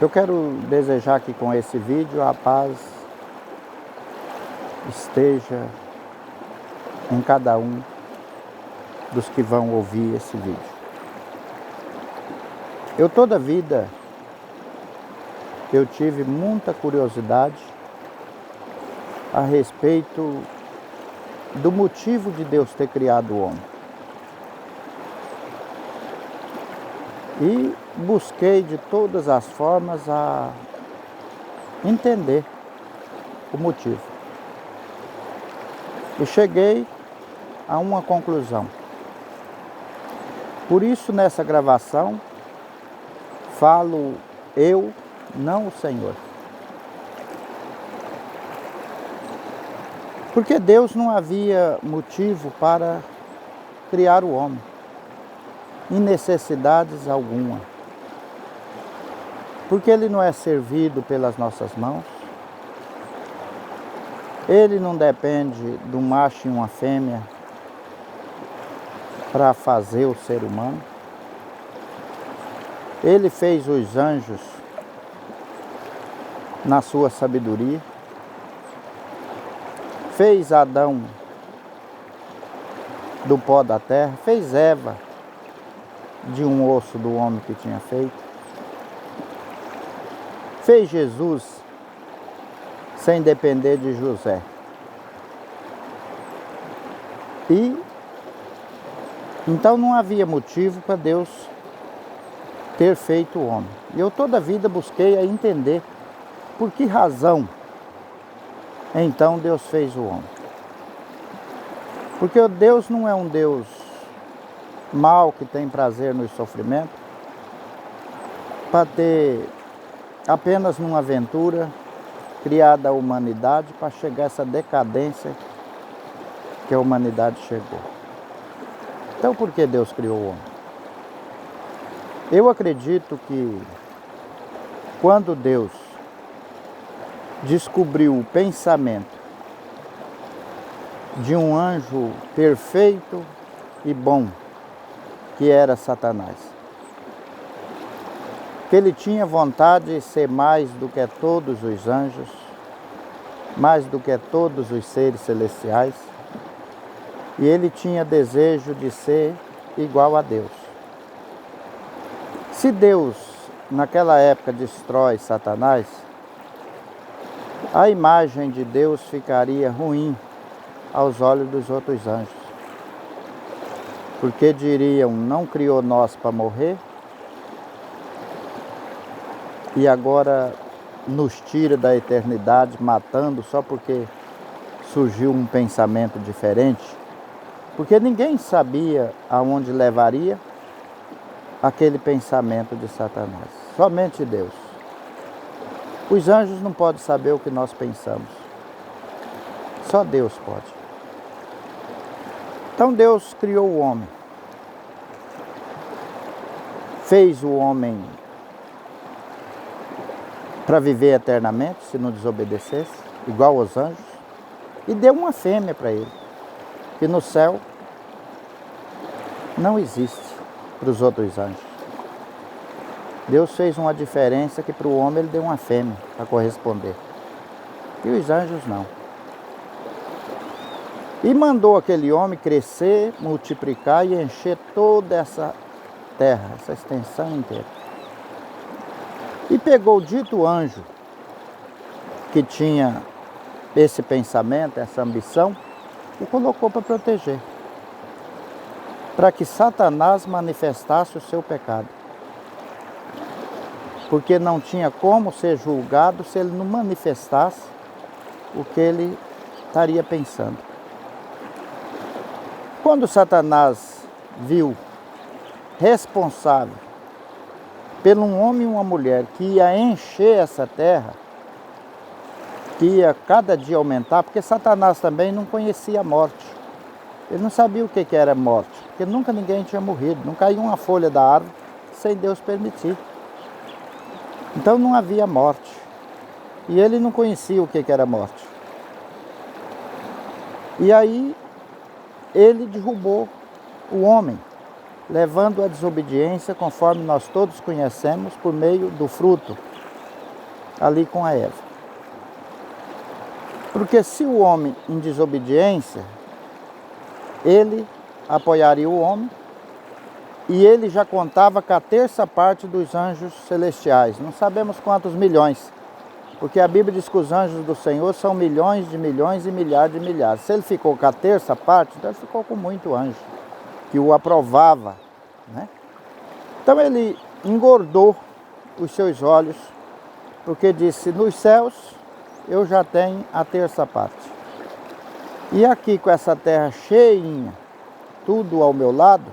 Eu quero desejar que com esse vídeo a paz esteja em cada um dos que vão ouvir esse vídeo. Toda a vida eu tive muita curiosidade a respeito do motivo de Deus ter criado o homem. E busquei de todas as formas a entender o motivo. E cheguei a uma conclusão. Por isso, nessa gravação, falo eu, não o Senhor. Porque Deus não havia motivo para criar o homem, em necessidades alguma. Porque Ele não é servido pelas nossas mãos. Ele não depende de um macho e uma fêmea para fazer o ser humano. Ele fez os anjos na sua sabedoria. Fez Adão do pó da terra. Fez Eva de um osso do homem que tinha feito. Fez Jesus sem depender de José. E então não havia motivo para Deus ter feito o homem. E eu toda a vida busquei a entender por que razão então Deus fez o homem. Porque Deus não é um Deus mau que tem prazer no sofrimento, para ter apenas numa aventura criada a humanidade para chegar a essa decadência que a humanidade chegou. Então por que Deus criou o homem? Eu acredito que quando Deus descobriu o pensamento de um anjo perfeito e bom, que era Satanás, que ele tinha vontade de ser mais do que todos os anjos, mais do que todos os seres celestiais, e ele tinha desejo de ser igual a Deus. Se Deus, naquela época, destrói Satanás, a imagem de Deus ficaria ruim aos olhos dos outros anjos. Porque diriam, não criou nós para morrer, e agora nos tira da eternidade matando só porque surgiu um pensamento diferente. Porque ninguém sabia aonde levaria aquele pensamento de Satanás. Somente Deus. Os anjos não podem saber o que nós pensamos. Só Deus pode. Então Deus criou o homem. Fez o homem para viver eternamente, se não desobedecesse, igual aos anjos. E deu uma fêmea para ele, que no céu não existe para os outros anjos. Deus fez uma diferença que para o homem ele deu uma fêmea para corresponder. E os anjos não. E mandou aquele homem crescer, multiplicar e encher toda essa terra, essa extensão inteira. E pegou o dito anjo que tinha esse pensamento, essa ambição, e colocou para proteger. Para que Satanás manifestasse o seu pecado. Porque não tinha como ser julgado se ele não manifestasse o que ele estaria pensando. Quando Satanás viu responsável pelo um homem e uma mulher que ia encher essa terra, que ia cada dia aumentar, porque Satanás também não conhecia a morte. Ele não sabia o que era morte, porque nunca ninguém tinha morrido, não caiu uma folha da árvore sem Deus permitir. Então não havia morte. E ele não conhecia o que era morte. E aí ele derrubou o homem, levando a desobediência, conforme nós todos conhecemos, por meio do fruto ali com a Eva. Porque se o homem em desobediência, ele apoiaria o homem e ele já contava com a terça parte dos anjos celestiais. Não sabemos quantos milhões, porque a Bíblia diz que os anjos do Senhor são milhões e milhares de milhares. Se ele ficou com a terça parte, então ele ficou com muito anjo, que o aprovava, né? Então ele engordou os seus olhos, porque disse, nos céus eu já tenho a terça parte. E aqui com essa terra cheinha, tudo ao meu lado,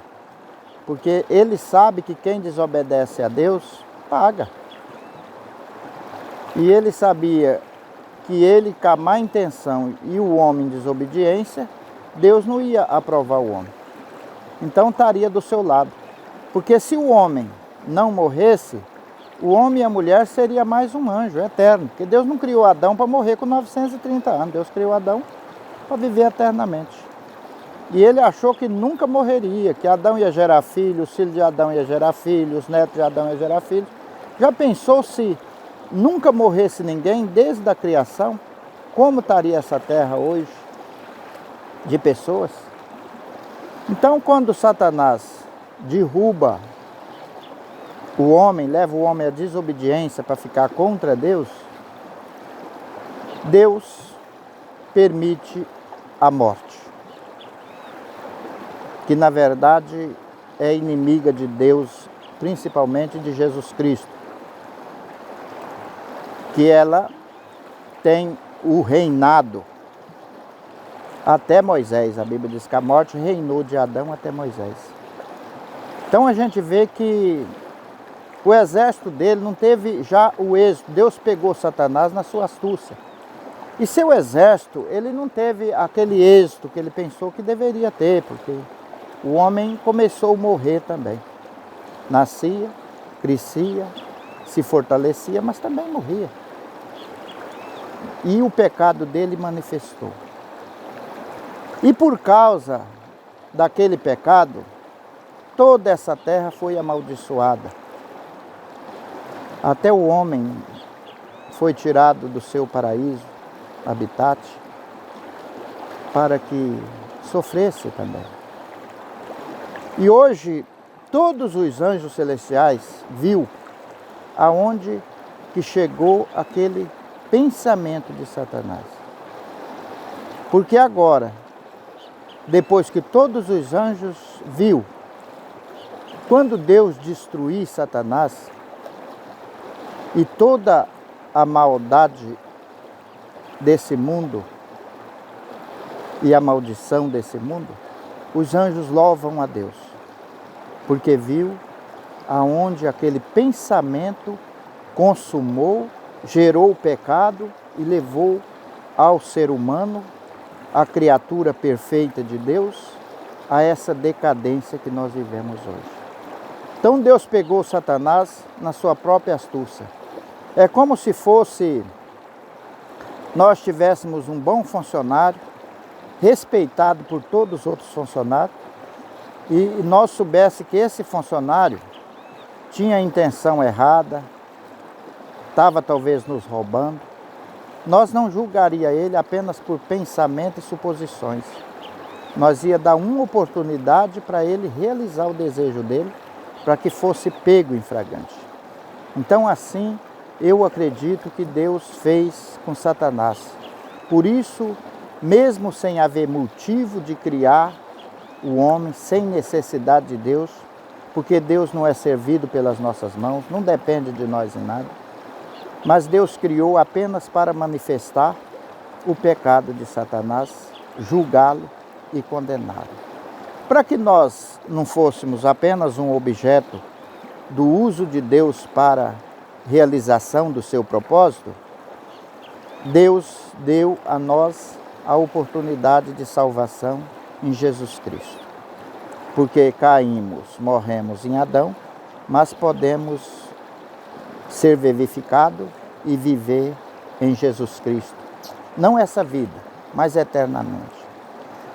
porque ele sabe que quem desobedece a Deus, paga. E ele sabia que ele, com a má intenção e o homem em desobediência, Deus não ia aprovar o homem. Então estaria do seu lado. Porque se o homem não morresse, o homem e a mulher seria mais um anjo eterno. Porque Deus não criou Adão para morrer com 930 anos. Deus criou Adão para viver eternamente. E ele achou que nunca morreria, que Adão ia gerar filhos, os filhos de Adão ia gerar filhos, os netos de Adão ia gerar filhos. Já pensou se nunca morresse ninguém desde a criação? Como estaria essa terra hoje de pessoas? Então, quando Satanás derruba o homem, leva o homem à desobediência para ficar contra Deus, Deus permite a morte, que na verdade é inimiga de Deus, principalmente de Jesus Cristo, que ela tem o reinado até Moisés. A Bíblia diz que a morte reinou de Adão até Moisés. Então a gente vê que o exército dele não teve já o êxito. Deus pegou Satanás na sua astúcia. E seu exército, ele não teve aquele êxito que ele pensou que deveria ter, porque o homem começou a morrer também. Nascia, crescia, se fortalecia, mas também morria. E o pecado dele manifestou. E por causa daquele pecado, toda essa terra foi amaldiçoada. Até o homem foi tirado do seu paraíso, habitat, para que sofresse também. E hoje, todos os anjos celestiais viu aonde que chegou aquele pensamento de Satanás. Porque agora, depois que todos os anjos viu, quando Deus destruir Satanás e toda a maldade desse mundo e a maldição desse mundo, os anjos louvam a Deus, porque viu aonde aquele pensamento consumou, gerou o pecado e levou ao ser humano, a criatura perfeita de Deus, a essa decadência que nós vivemos hoje. Então Deus pegou Satanás na sua própria astúcia. É como se fosse nós tivéssemos um bom funcionário, respeitado por todos os outros funcionários, e nós soubesse que esse funcionário tinha a intenção errada, estava talvez nos roubando, nós não julgaria ele apenas por pensamento e suposições. Nós ia dar uma oportunidade para ele realizar o desejo dele, para que fosse pego em flagrante. Então assim, eu acredito que Deus fez com Satanás. Por isso, mesmo sem haver motivo de criar o homem, sem necessidade de Deus, porque Deus não é servido pelas nossas mãos, não depende de nós em nada, mas Deus criou apenas para manifestar o pecado de Satanás, julgá-lo e condená-lo. Para que nós não fôssemos apenas um objeto do uso de Deus para realização do seu propósito, Deus deu a nós a oportunidade de salvação em Jesus Cristo. Porque caímos, morremos em Adão, mas podemos ser vivificados e viver em Jesus Cristo. Não essa vida, mas eternamente.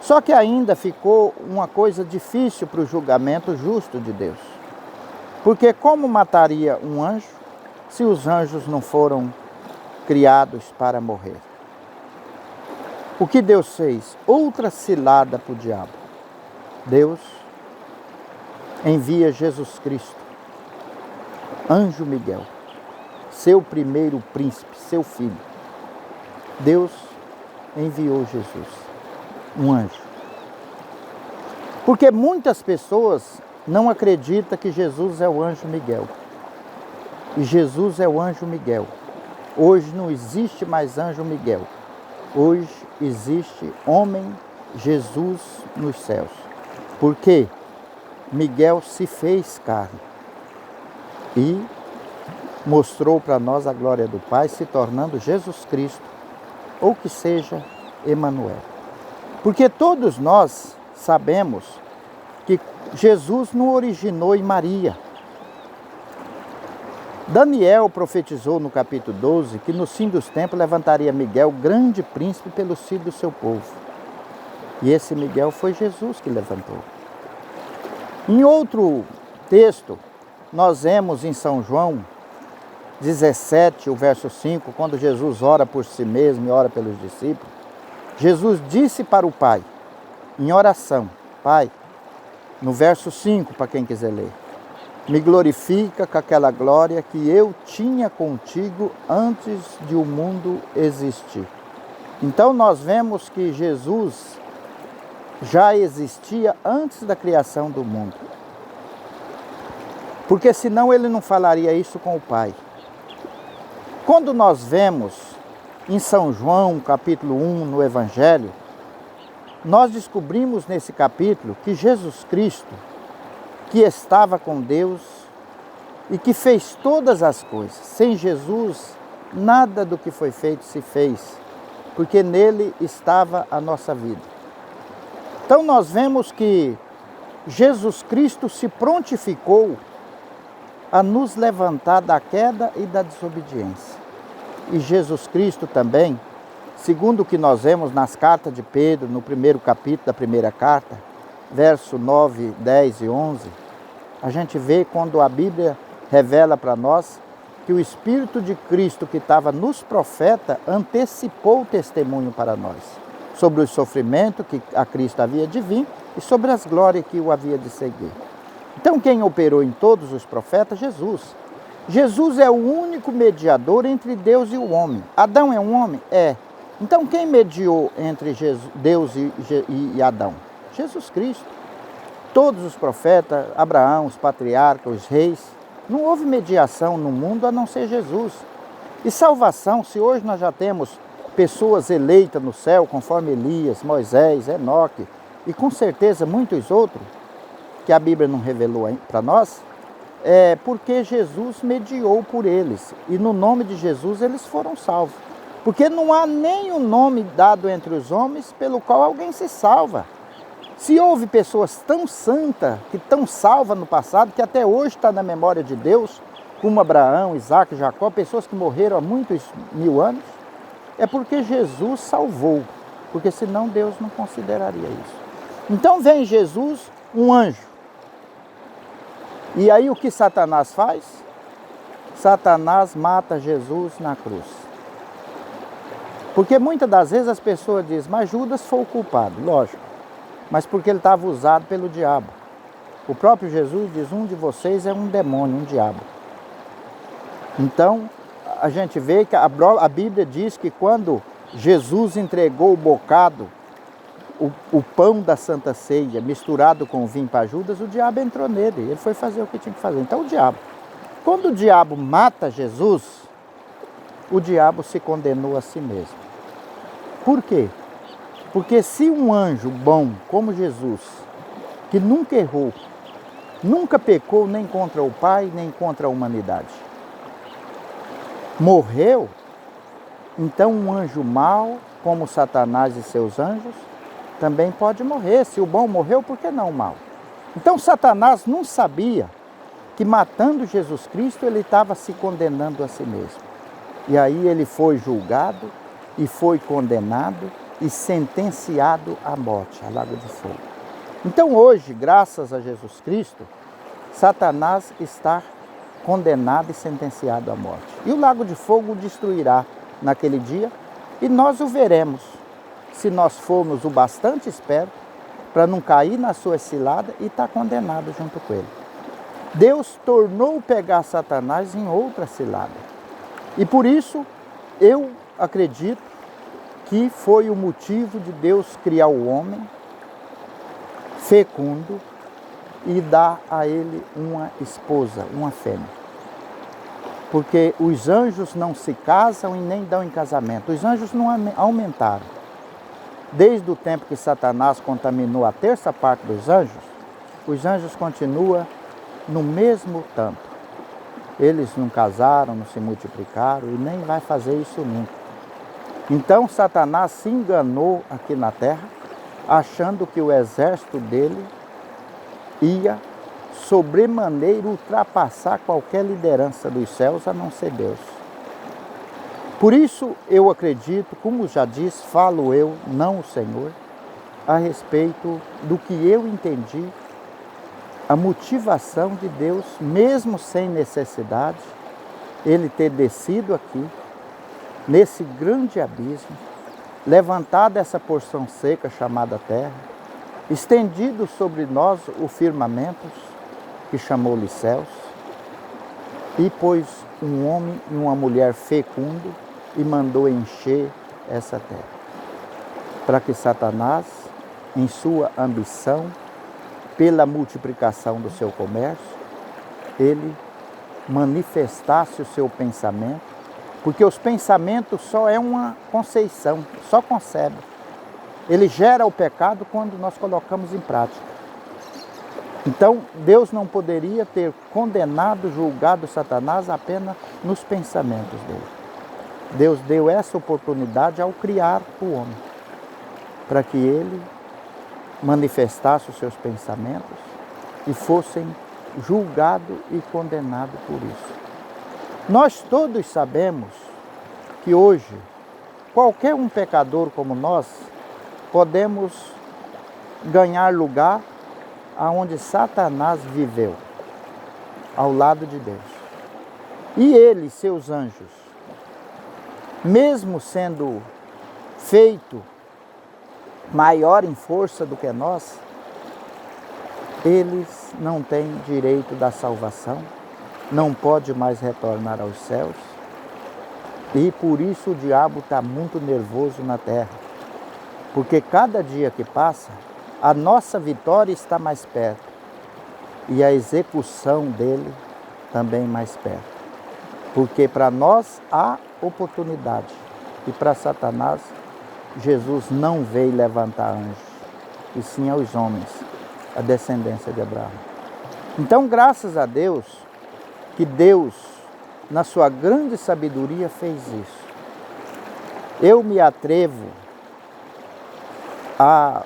Só que ainda ficou uma coisa difícil para o julgamento justo de Deus. Porque como mataria um anjo se os anjos não foram criados para morrer. O que Deus fez? Outra cilada para o diabo. Deus envia Jesus Cristo, anjo Miguel, seu primeiro príncipe, seu filho. Deus enviou Jesus, um anjo. Porque muitas pessoas não acreditam que Jesus é o anjo Miguel. E Jesus é o anjo Miguel. Hoje não existe mais anjo Miguel. Hoje existe homem Jesus nos céus. Porque Miguel se fez carne e mostrou para nós a glória do Pai, se tornando Jesus Cristo, ou que seja Emanuel. Porque todos nós sabemos que Jesus não originou em Maria. Daniel profetizou no capítulo 12 que no fim dos tempos levantaria Miguel, grande príncipe, pelo filho do seu povo. E esse Miguel foi Jesus que levantou. Em outro texto, nós vemos em São João 17, o verso 5, quando Jesus ora por si mesmo e ora pelos discípulos, Jesus disse para o Pai, em oração, Pai, no verso 5, para quem quiser ler, me glorifica com aquela glória que eu tinha contigo antes de o mundo existir. Então nós vemos que Jesus já existia antes da criação do mundo. Porque senão ele não falaria isso com o Pai. Quando nós vemos em São João, capítulo 1, no Evangelho, nós descobrimos nesse capítulo que Jesus Cristo, que estava com Deus e que fez todas as coisas. Sem Jesus, nada do que foi feito se fez, porque nele estava a nossa vida. Então nós vemos que Jesus Cristo se prontificou a nos levantar da queda e da desobediência. E Jesus Cristo também, segundo o que nós vemos nas cartas de Pedro, no primeiro capítulo da primeira carta, verso 9, 10 e 11, a gente vê quando a Bíblia revela para nós que o Espírito de Cristo que estava nos profetas antecipou o testemunho para nós sobre o sofrimento que a Cristo havia de vir e sobre as glórias que o havia de seguir. Então quem operou em todos os profetas? Jesus. Jesus é o único mediador entre Deus e o homem. Adão é um homem? É. Então quem mediou entre Deus e Adão? Jesus Cristo. Todos os profetas, Abraão, os patriarcas, os reis, não houve mediação no mundo a não ser Jesus. E salvação, se hoje nós já temos pessoas eleitas no céu, conforme Elias, Moisés, Enoque, e com certeza muitos outros, que a Bíblia não revelou para nós, é porque Jesus mediou por eles. E no nome de Jesus eles foram salvos. Porque não há nenhum nome dado entre os homens pelo qual alguém se salva. Se houve pessoas tão santas, que tão salvas no passado, que até hoje está na memória de Deus, como Abraão, Isaac, Jacó, pessoas que morreram há muitos mil anos, é porque Jesus salvou, porque senão Deus não consideraria isso. Então vem Jesus, um anjo. E aí o que Satanás faz? Satanás mata Jesus na cruz. Porque muitas das vezes as pessoas dizem, mas Judas foi o culpado, lógico. Mas porque ele estava usado pelo diabo. O próprio Jesus diz, um de vocês é um demônio, um diabo. Então, a gente vê que a Bíblia diz que quando Jesus entregou o bocado, o pão da Santa Ceia, misturado com o vinho para Judas, o diabo entrou nele. Ele foi fazer o que tinha que fazer. Então o diabo, quando o diabo mata Jesus, o diabo se condenou a si mesmo. Por quê? Porque se um anjo bom como Jesus, que nunca errou, nunca pecou nem contra o Pai, nem contra a humanidade, morreu, então um anjo mau, como Satanás e seus anjos, também pode morrer. Se o bom morreu, por que não o mau? Então Satanás não sabia que matando Jesus Cristo ele estava se condenando a si mesmo. E aí ele foi julgado e foi condenado e sentenciado à morte, a lago de fogo. Então hoje, graças a Jesus Cristo, Satanás está condenado e sentenciado à morte. E o lago de fogo o destruirá, naquele dia, e nós o veremos, se nós formos o bastante esperto para não cair na sua cilada e estar condenado junto com ele. Deus tornou pegar Satanás em outra cilada. E por isso eu acredito que foi o motivo de Deus criar o homem fecundo e dar a ele uma esposa, uma fêmea. Porque os anjos não se casam e nem dão em casamento. Os anjos não aumentaram. Desde o tempo que Satanás contaminou a terça parte dos anjos, os anjos continuam no mesmo tanto. Eles não casaram, não se multiplicaram e nem vai fazer isso nunca. Então Satanás se enganou aqui na terra, achando que o exército dele ia sobremaneira ultrapassar qualquer liderança dos céus, a não ser Deus. Por isso eu acredito, como já disse, falo eu, não o Senhor, a respeito do que eu entendi, a motivação de Deus, mesmo sem necessidade, ele ter descido aqui, nesse grande abismo, levantado essa porção seca chamada terra, estendido sobre nós o firmamento, que chamou-lhe céus, e pôs um homem e uma mulher fecundo e mandou encher essa terra, para que Satanás, em sua ambição, pela multiplicação do seu comércio, ele manifestasse o seu pensamento, porque os pensamentos só é uma conceição, só concebe. Ele gera o pecado quando nós colocamos em prática. Então, Deus não poderia ter condenado, julgado Satanás apenas nos pensamentos dele. Deus deu essa oportunidade ao criar o homem, para que ele manifestasse os seus pensamentos e fossem julgado e condenado por isso. Nós todos sabemos que hoje, qualquer um pecador como nós, podemos ganhar lugar aonde Satanás viveu, ao lado de Deus. E ele, seus anjos, mesmo sendo feito maior em força do que nós, eles não têm direito da salvação, não pode mais retornar aos céus, e por isso o diabo está muito nervoso na terra, porque cada dia que passa, a nossa vitória está mais perto, e a execução dele também mais perto, porque para nós há oportunidade, e para Satanás, Jesus não veio levantar anjos, e sim aos homens, a descendência de Abraão. Então, graças a Deus, que Deus, na sua grande sabedoria, fez isso. Eu me atrevo a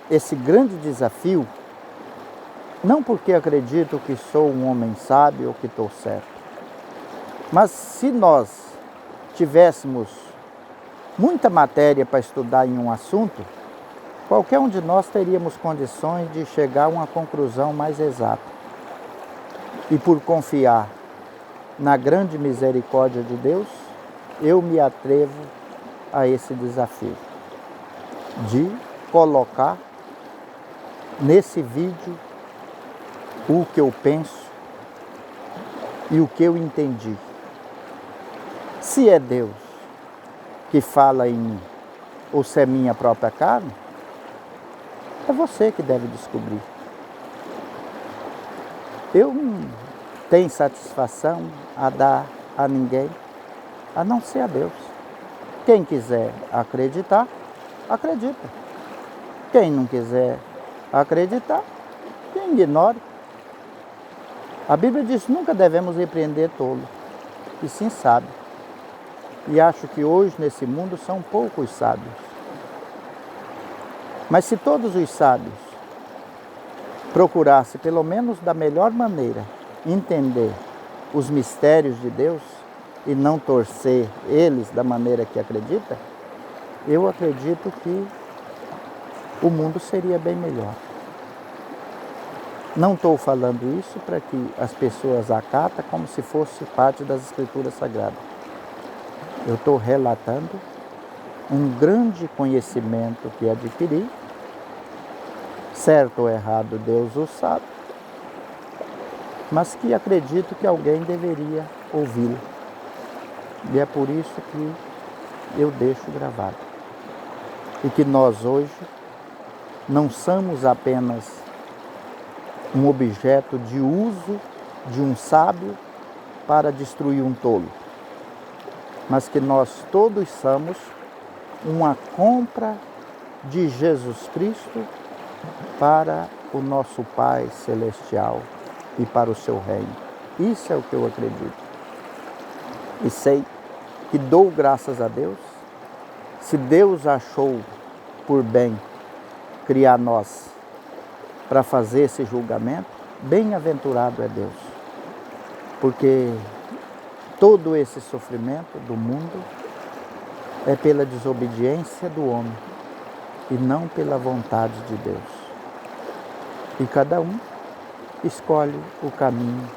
esse grande desafio, não porque acredito que sou um homem sábio ou que estou certo, mas se nós tivéssemos muita matéria para estudar em um assunto, qualquer um de nós teríamos condições de chegar a uma conclusão mais exata. E por confiar na grande misericórdia de Deus, eu me atrevo a esse desafio de colocar nesse vídeo o que eu penso e o que eu entendi. Se é Deus que fala em mim, ou se é minha própria carne, é você que deve descobrir. Eu não tenho satisfação a dar a ninguém, a não ser a Deus. Quem quiser acreditar, acredita. Quem não quiser acreditar, que ignore. A Bíblia diz que nunca devemos repreender tolo, e sim sábio. E acho que hoje, nesse mundo, são poucos sábios. Mas se todos os sábios procurassem, pelo menos da melhor maneira, entender os mistérios de Deus e não torcer eles da maneira que acredita, eu acredito que o mundo seria bem melhor. Não estou falando isso para que as pessoas acatem como se fosse parte das Escrituras Sagradas. Eu estou relatando um grande conhecimento que adquiri. Certo ou errado, Deus o sabe, mas que acredito que alguém deveria ouvi-lo. E é por isso que eu deixo gravado. E que nós hoje não somos apenas um objeto de uso de um sábio para destruir um tolo, mas que nós todos somos uma compra de Jesus Cristo para o nosso Pai Celestial e para o seu reino. Isso é o que eu acredito. E sei que dou graças a Deus. Se Deus achou por bem criar nós para fazer esse julgamento, bem-aventurado é Deus. Porque todo esse sofrimento do mundo é pela desobediência do homem e não pela vontade de Deus. E cada um escolhe o caminho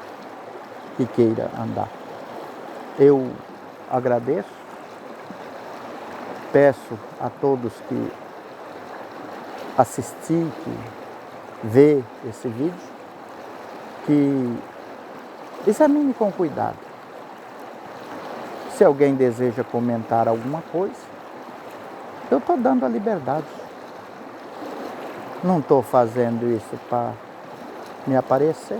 que queira andar. Eu agradeço, peço a todos que assistir, que vê esse vídeo, que examine com cuidado. Se alguém deseja comentar alguma coisa, eu estou dando a liberdade. Não estou fazendo isso para me aparecer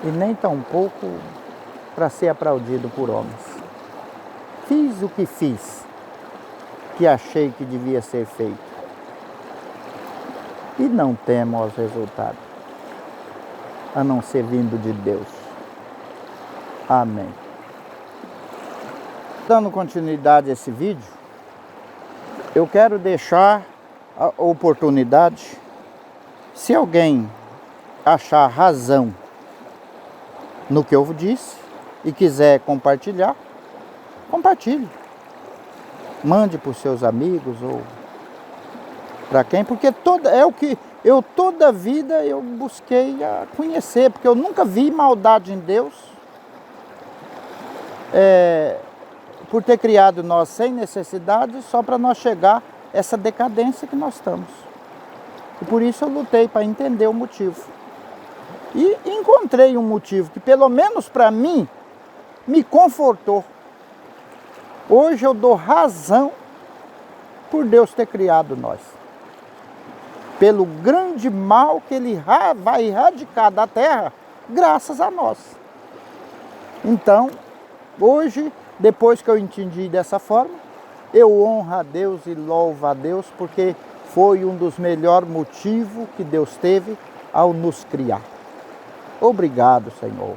e nem tampouco para ser aplaudido por homens. Fiz o que fiz, que achei que devia ser feito, e não temo aos resultados, a não ser vindo de Deus. Amém. Dando continuidade a esse vídeo, eu quero deixar a oportunidade, se alguém achar razão no que eu disse e quiser compartilhar, compartilhe. Mande para os seus amigos ou para quem, porque é o que eu toda a vida eu busquei a conhecer, porque eu nunca vi maldade em Deus, por ter criado nós sem necessidade, só para nós chegar a essa decadência que nós estamos. E por isso eu lutei para entender o motivo. E encontrei um motivo que, pelo menos para mim, me confortou. Hoje eu dou razão por Deus ter criado nós. Pelo grande mal que Ele vai erradicar da terra, graças a nós. Então, hoje, depois que eu entendi dessa forma, eu honro a Deus e louvo a Deus, porque foi um dos melhores motivos que Deus teve ao nos criar. Obrigado, Senhor.